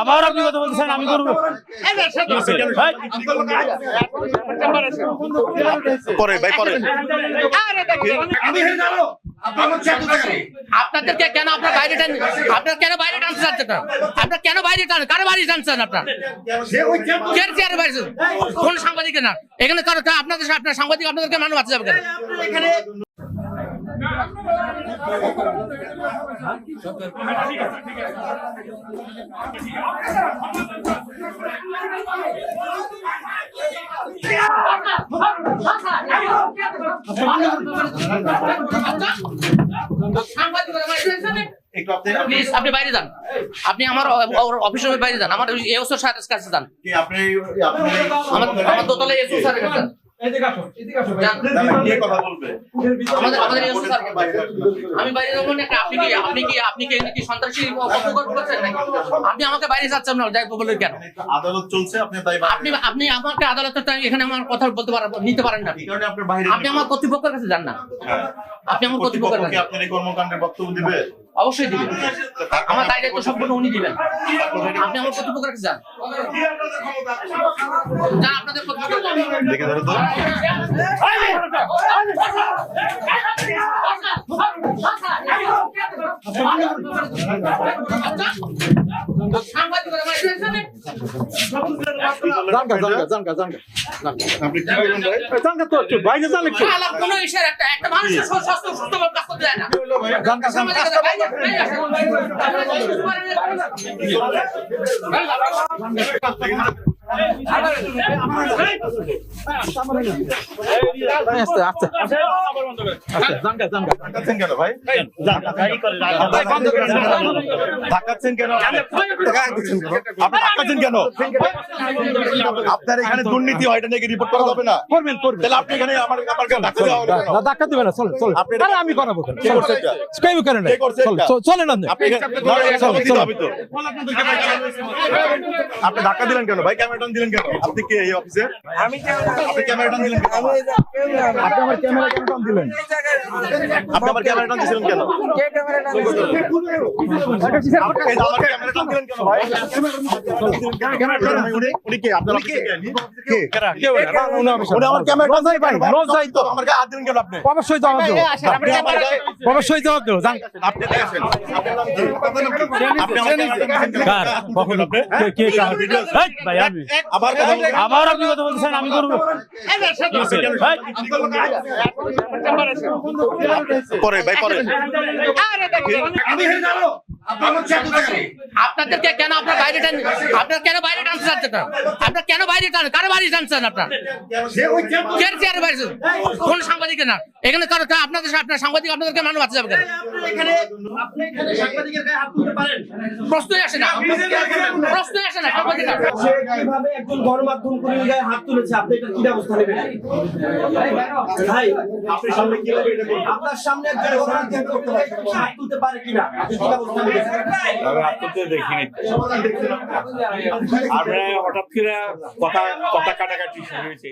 আবার আপনি কথা বলতেছেন, আমি করবো পরে ভাই পরে আপনাদেরকে কেন আপনার বাইরে টানছেন? আপনার কেন বাইরে টানতে চাচ্ছেন না? আপনার কেন বাইরে টান কারো বাইরে টানছেন? আপনার কোন সাংবাদিক না এখানে কারো আপনাদের আপনার সাংবাদিক আপনাদেরকে মানুষ বাঁচতে যাবে কেন? আপনি বাইরে যান, আপনি আমার অফিসের বাইরে যান, আমার এসও স্যারের কাছে যান, আমার দোতলায় এসও স্যারের কাছে যান। আমি বাইরে যাবো না, আপনি কি সন্ত্রাসী করছেন নাকি? আপনি আমাকে বাইরে যাচ্ছেন না বলে কেন? আদালত চলছে, আপনি আমাকে আদালতে এখানে আমার কথা বলতে নিতে পারেন না। আপনি আমার কর্তৃপক্ষের কাছে যান না, আপনি আমার কর্তৃপক্ষের কাছে আপনার এই কর্মকাণ্ডের বক্তব্য দিবে? অবশ্যই দিবেন, আমার দায়িত্ব সম্পূর্ণ উনি দিবেন। আপনি আমার কর্তৃপক্ষের কাছে যান, আপনাদের দেখে ধরো তো কোনো ইশারা একটা মানুষের সুস্থভাবে কাজ করতে যায় না। আপনার এখানে দুর্নীতি হয়, এটা নাকি রিপোর্ট করা হবে না? তাহলে আপনি এখানে ধাক্কা দিবে না, আমি করাবো চলে না। আপনি ধাক্কা দিলেন কেন ভাই? ক্যামেরা টান দিলেন কেন? আপনি কে এই অফিসে? আপনি ক্যামেরা টান দিলেন কেন? আপনি আমার ক্যামেরা কেন টান দিলেন? আপনি আমার ক্যামেরা টান দিলেন কেন? আপনি আমার ক্যামেরা টান দিলেন কেন ভাই? উনি কে? আপনার অফিসে কে? উনি আমার ক্যামেরা টান দিলেন ভাই। লজ্জাই তো আমার গায়ে হাত দিলেন কেন আপনি? অবশ্যই জবাব দেবো, অবশ্যই জবাব দেবো। আপনি দেখেন আপনার নাম কি? আপনি আমার আবার আপনি কথা বলতেছেন, আমি করবো পরে ভাই পরে আপনাদেরকে কেন আপনার বাইরে টান আপনার কেন বাইরে টানতে চাচ্ছেন না? আপনার কেন বাইরে টান কারো বাইরে টানছেন? আপনার কোন সাংবাদিক না এখানে কারো আপনাদের আপনার সাংবাদিক আপনাদেরকে মানুষ বাঁচতে যাবে কেন? প্রশ্নই আসে না, প্রশ্নই আসে না। কিভাবে একজন গণমাধ্যম কর্মীর গায়ে হাত তুলেছে, আপনি এটা কি ব্যবস্থা নেবেন? ভাই আপনার সামনে কিভাবে এটা করবেন? আপনার সামনে একজন গণমাধ্যম কর্মী হাত তুলতে পারে কিনা আপনি কি ব্যবস্থা নেবেন? আমি হাত তুলতে দেখিনি, আমরা হঠাৎ করে কথা কাটাকাটি শুরু হয়েছে।